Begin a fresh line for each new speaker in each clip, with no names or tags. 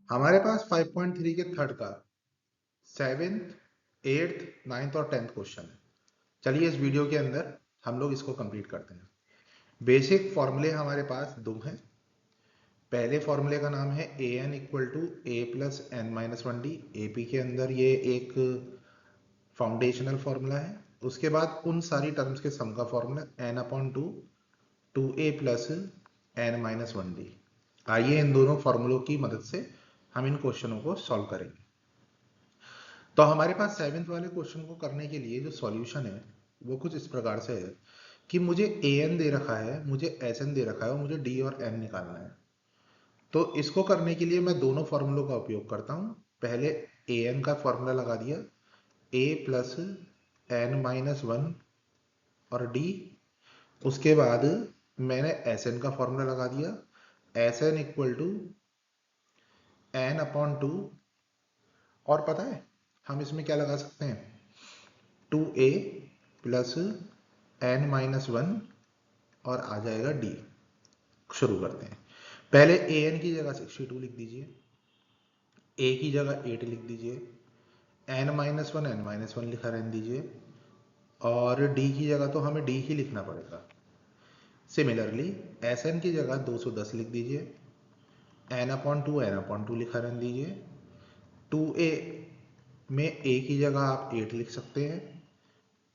हमारे पास 5.3 के थर्ड का 7th 8th 9th और 10th क्वेश्चन है। चलिए इस वीडियो के अंदर हम लोग इसको कंप्लीट करते हैं। बेसिक फॉर्मूले हमारे पास दो हैं। पहले फॉर्मूले का नाम है A N equal to A plus N minus one D. A P के अंदर ये एक फाउंडेशनल फॉर्मूला है। उसके बाद उन सारी टर्म्स के सम का formula n upon two two ए plus N minus one d. आइए इन दोनों फॉर्मूलों की मदद से हम इन क्वेश्चनों को सॉल्व करेंगे। तो हमारे पास सेवेंथ वाले क्वेश्चन को करने के लिए जो सॉल्यूशन है वो कुछ इस प्रकार से है कि मुझे ए एन दे रखा है, मुझे एस एन दे रखा है और मुझे डी और एन निकालना है। तो इसको करने के लिए मैं दोनों फॉर्मूलों का उपयोग करता हूँ। पहले ए एन का फॉर्मूला लगा दिया, a plus N minus one और डी। उसके बाद मैंने एस एन का फॉर्मूला लगा दिया, S n equal to n upon two. और पता है हम इसमें क्या लगा सकते हैं, टू ए प्लस एन माइनस वन और आ जाएगा डी। शुरू करते हैं। पहले ए एन की जगह 62 लिख दीजिए, ए की जगह 8 लिख दीजिए, एन माइनस वन लिखा रहने दीजिए और डी की जगह तो हमें डी ही लिखना पड़ेगा। सिमिलरली एस एन की जगह 210 लिख दीजिए, एन अपॉन टू लिखा रहने दीजिए। टू ए में ए की जगह आप 8 लिख सकते हैं।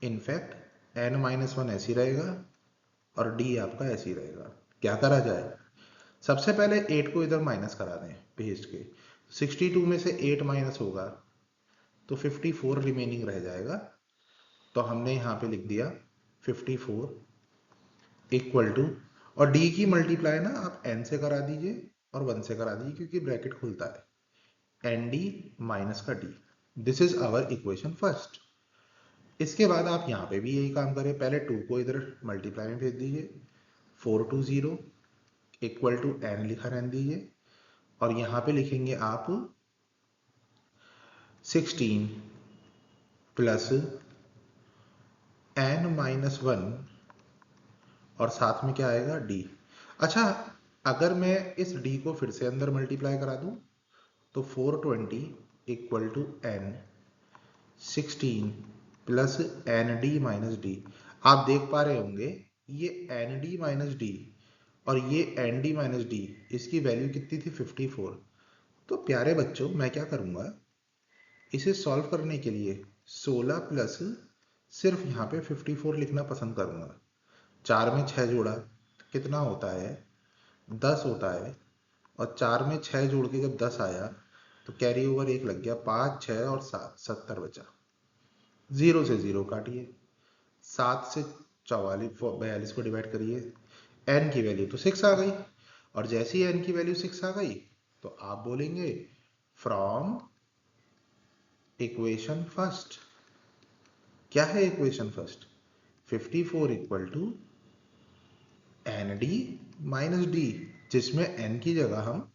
इनफैक्ट एन माइनस वन ऐसी रहेगा और डी आपका ऐसी रहेगा। क्या करा जाए, सबसे पहले 8 को इधर माइनस करा दें भेज के। 62 में से 8 माइनस होगा तो 54 रिमेनिंग रह जाएगा। तो हमने यहाँ पे लिख दिया 54 इक्वल टू, और डी की मल्टीप्लाई ना आप एन से करा दीजिए और 1 से करा दीजिए क्योंकि ब्रैकेट खुलता है, एन डी माइनस का d. This is our equation first. इसके बाद आप यहाँ पे भी यही काम करें, पहले 2 को इधर मल्टीप्लाई में भेज दीजिए, 420 इक्वल टू एन लिखा रहने दीजिए और यहाँ पे लिखेंगे आप 16 प्लस एन माइनस वन और साथ में क्या आएगा डी। अच्छा, अगर मैं इस डी को फिर से अंदर मल्टीप्लाई करा दूं तो 420 equal to n 16 plus n d minus d. आप देख पा रहे होंगे ये एन डी माइनस डी और ये एन डी माइनस डी, इसकी वैल्यू कितनी थी 54। तो प्यारे बच्चों मैं क्या करूंगा, इसे सॉल्व करने के लिए 16 प्लस सिर्फ यहाँ पे 54 लिखना पसंद करूंगा। 4 में 6 जोड़ा कितना होता है, 10 होता है। और 4 में 6 जोड़ के जब 10 आया तो कैरी ओवर 1 लग गया, 5 6 और 7 70 बचा। 0 से 0 काटिए, 7 से 42 को डिवाइड करिए, एन की वैल्यू तो 6 आ गई। और जैसे ही एन की वैल्यू 6 आ गई तो आप बोलेंगे फ्रॉम इक्वेशन फर्स्ट। क्या है equation first, 54 equal to n d minus d, जिसमें एन की जगह हम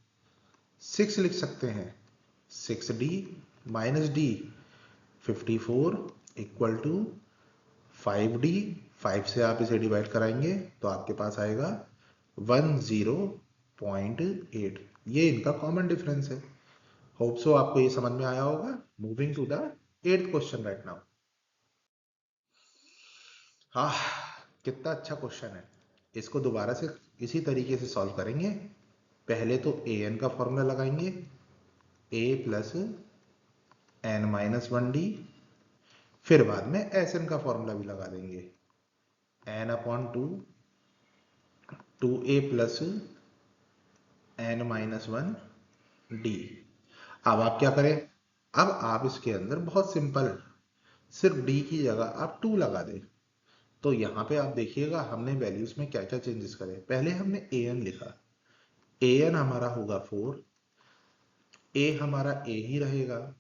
6 लिख सकते हैं, 6d minus D. 54 equal to 5d, 5 से आप इसे डिवाइड कराएंगे तो आपके पास आएगा 10.8। ये इनका कॉमन डिफरेंस है। होप सो आपको ये समझ में आया होगा। Moving to the 8th question right now. हाँ, कितना अच्छा क्वेश्चन है। इसको दोबारा से इसी तरीके से सॉल्व करेंगे। पहले तो ए एन का फॉर्मूला लगाएंगे, A plus N minus one D. फिर बाद में एस एन का फॉर्मूला भी लगा देंगे, एन अपॉन टू टू ए plus N minus one d. अब आप क्या करें, अब आप इसके अंदर बहुत सिंपल सिर्फ डी की जगह आप 2 लगा दें। तो यहाँ पे आप देखिएगा हमने वैल्यूज में क्या क्या चेंजेस करे। पहले हमने ए एन लिखा, ए एन हमारा होगा 4, ए हमारा ए ही रहेगा।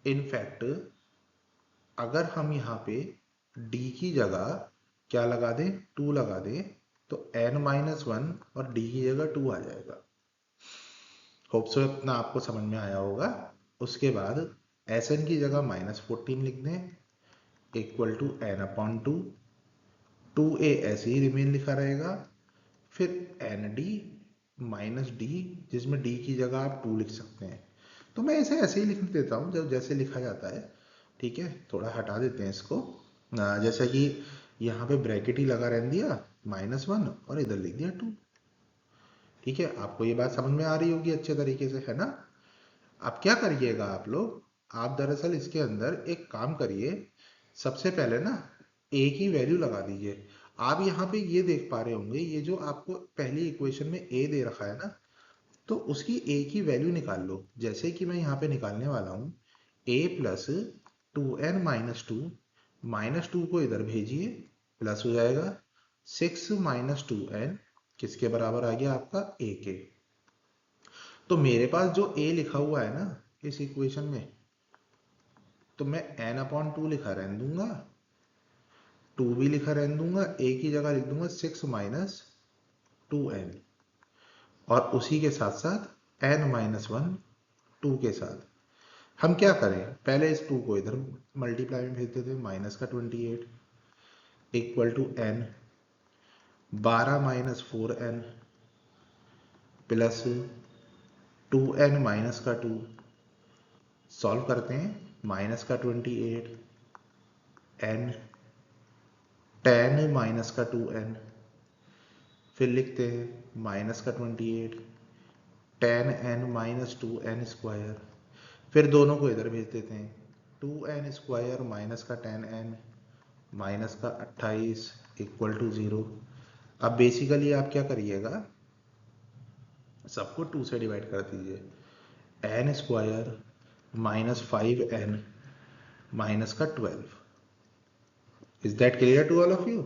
इनफैक्ट अगर हम यहाँ पे d की जगह क्या लगा दें, 2 लगा दें तो n माइनस वन और d की जगह 2 आ जाएगा। होप सो इतना आपको समझ में आया होगा। उसके बाद Sn की जगह -14 लिख दें equal to n upon two, 2a ऐसे ही रिमेन लिखा रहेगा, फिर एन डी माइनस डी, जिसमें डी की जगह आप 2 लिख सकते हैं। तो मैं इसे ऐसे ही लिख देता हूँ जब जैसे लिखा जाता है, ठीक है। थोड़ा हटा देते हैं इसको, जैसा कि यहाँ पे ब्रैकेट ही लगा रहने दिया -1 और इधर लिख दिया 2, ठीक है। आपको ये बात समझ में आ रही होगी अच्छे तरीके से, है ना। अब क्या करिएगा आप लोग, आप दरअसल इसके अंदर एक काम करिए, सबसे पहले ना ए की वैल्यू लगा दीजिए। आप यहाँ पे ये देख पा रहे होंगे, ये जो आपको पहली इक्वेशन में ए दे रखा है ना, तो उसकी ए की वैल्यू निकाल लो। जैसे कि मैं यहाँ पे निकालने वाला हूँ ए प्लस 2n माइनस टू, -2 को इधर भेजिए, प्लस हो जाएगा 6 माइनस 2n, किसके बराबर आ गया आपका ए के। तो मेरे पास जो a लिखा हुआ है ना इस इक्वेशन में, तो मैं n/2 लिखा रहने दूंगा, 2 भी लिखा रहने दूंगा, a की जगह लिख दूंगा 6 माइनस 2n, और उसी के साथ साथ n-1 2 के साथ हम क्या करें, पहले इस 2 को इधर मल्टीप्लाई में भेज देते हैं, माइनस का 28 equal to n, 12 minus 4n plus 2n minus का 2, सॉल्व करते हैं, माइनस का 28 n, 10 माइनस का 2n, फिर लिखते हैं माइनस का 28 10n माइनस 2n स्क्वायर, फिर दोनों को इधर भेज देते हैं, 2n स्क्वायर माइनस का 10n माइनस का 28 इक्वल टू 0। अब बेसिकली आप क्या करिएगा, सबको 2 से डिवाइड कर दीजिए, n square minus 5n minus का 12। Is that clear to all of you.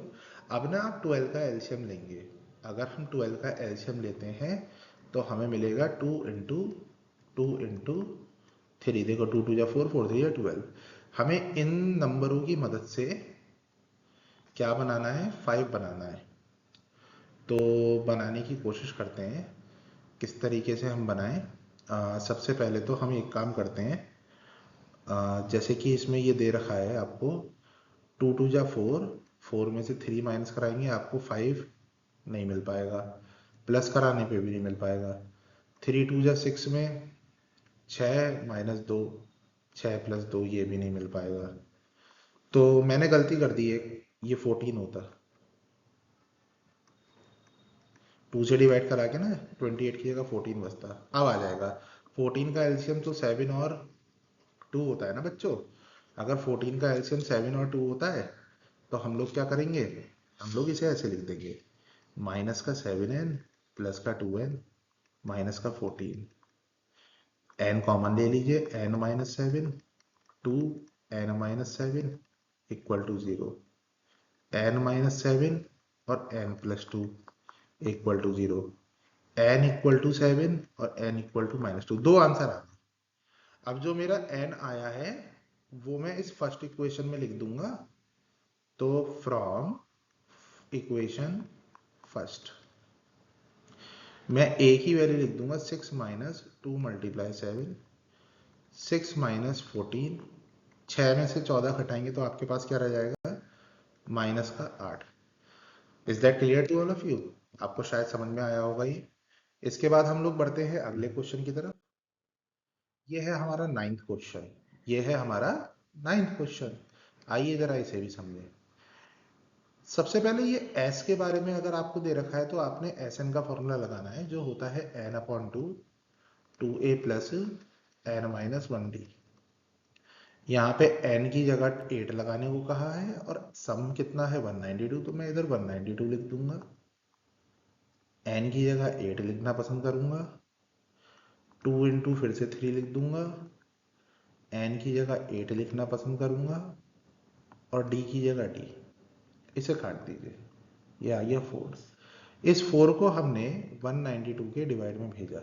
अब ना आप 12 का एलसीएम लेंगे, अगर हम 12 का एलसीएम लेते हैं तो हमें मिलेगा 2 इंटू 2 इंटू 3, देखो 2 2 जा 4, 4 3 जा 12। हमें इन नंबरों की मदद से क्या बनाना है, 5 बनाना है। तो बनाने की कोशिश करते हैं, किस तरीके से हम बनाएं। सबसे पहले तो हम एक काम करते हैं, जैसे कि इसमें ये दे रखा है आपको 2 2 जा 4, 4 में से 3 माइनस कराएंगे आपको 5 नहीं मिल पाएगा, प्लस कराने पे भी नहीं मिल पाएगा। 3 2 जा 6 में 6 माइनस 2, 6 प्लस 2 ये भी नहीं मिल पाएगा। तो मैंने गलती कर दी है, ये 14 होता, 2 से डिवाइड करा के ना 28 की जगह 14 बचता। अब आ जाएगा, 14 का एलसीएम तो 7 और 2 होता है ना बच्चों। अगर 14 का एलसीएम 7 और 2 होता है तो हम लोग क्या करेंगे, हम लोग इसे ऐसे लिख देंगे, माइनस का 7n प्लस का 2n माइनस का 14, n कॉमन ले लीजिए, n minus 7 2 n minus 7 equal to 0, n minus 7 और n plus 2 equal to 0, n equal to 7 और n इक्वल टू -2, दो आंसर आ गए। अब जो मेरा n आया है वो मैं इस फर्स्ट इक्वेशन में लिख दूंगा, तो फ्रॉम इक्वेशन फर्स्ट मैं a की वैल्यू लिख दूंगा 6 माइनस 2 मल्टीप्लाई 7, 6 माइनस 14, 6 में से 14 घटाएंगे तो आपके पास क्या रह जाएगा, माइनस का 8। Is that clear to all of you, आपको शायद समझ में आया होगा ये। इसके बाद हम लोग बढ़ते हैं अगले क्वेश्चन की तरफ। ये है हमारा 9th क्वेश्चन, ये है हमारा 9th क्वेश्चन। आइए जरा इसे भी समझें। सबसे पहले ये s के बारे में अगर आपको दे रखा है तो आपने Sn का फॉर्मूला लगाना है, जो होता है n/2 2a plus n minus 1d। यहाँ पे n की जगह 8 लगाने को कहा है और सम कितना है 192, तो मैं इधर 192 लिख दूंगा, n की जगह 8 लिखना पसंद करूंगा, 2 इंटू फिर से 3 लिख दूंगा, n की जगह 8 लिखना पसंद करूंगा और d की जगह d। इसे काट दीजिए, ये आ गया 4। इस 4 को हमने 192 के डिवाइड में भेजा,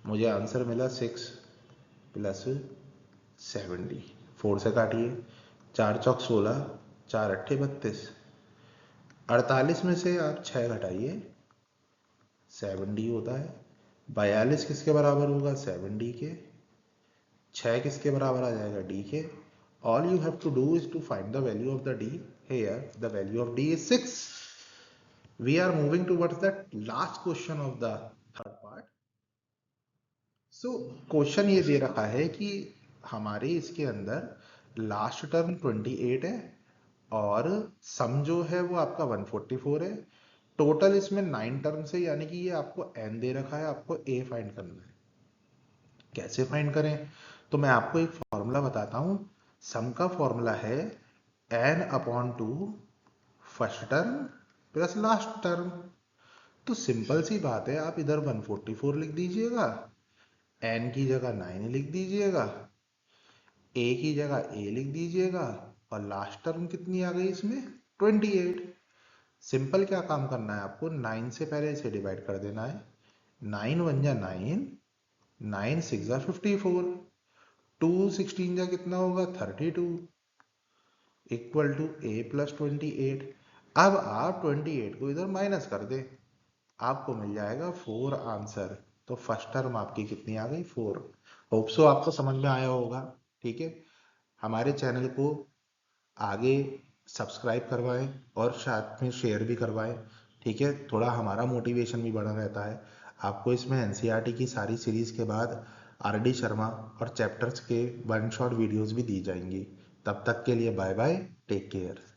मुझे आंसर मिला 6 प्लस 7d। 4 से काटिए, 4 चौक 16, 4 अट्ठे 32, 48 में से आप 6 घटाइए, 7d होता है। 42 किसके बराबर होगा, 7d के। 6 किसके बराबर आ जाएगा, d के। All you have to do is to find the value of the d. Here the value of d is 6. We are moving towards the last question of the so question ये दे रखा है कि हमारे इसके अंदर last term 28 है और सम जो है वो आपका 144 है। टोटल इसमें 9 टर्म्स है, यानी कि ये आपको n दे रखा है, आपको a फाइंड करना है। कैसे फाइंड करें? तो मैं आपको एक फॉर्मूला बताता हूं। सम का फॉर्मूला है n/2 first term plus last term. तो सिंपल सी बात है, आप इधर 144 लिख दीजिएगा, n की जगह 9 लिख दीजिएगा, a की जगह a लिख दीजिएगा, और लास्ट टर्म कितनी आ गई इसमें 28। सिंपल क्या काम करना है आपको, 9 से पहले इसे डिवाइड कर देना है। 9 1 जा 9, 9 6 जा 54, 2 16 जा कितना होगा 32, इक्वल टू a प्लस 28। अब आप 28 को इधर माइनस कर दें, आपको मिल जाएगा 4 आंसर। तो फर्स्ट टर्म आपकी कितनी आ गई 4। होप सो आपको समझ में आया होगा। ठीक है, हमारे चैनल को आगे सब्सक्राइब करवाएं और साथ में शेयर भी करवाएं। ठीक है, थोड़ा हमारा मोटिवेशन भी बढ़ा रहता है। आपको इसमें एनसीईआरटी की सारी सीरीज के बाद आरडी शर्मा और चैप्टर्स के वन शॉट वीडियोस भी दी जाएंगी। तब तक के लिए बाय बाय, टेक केयर।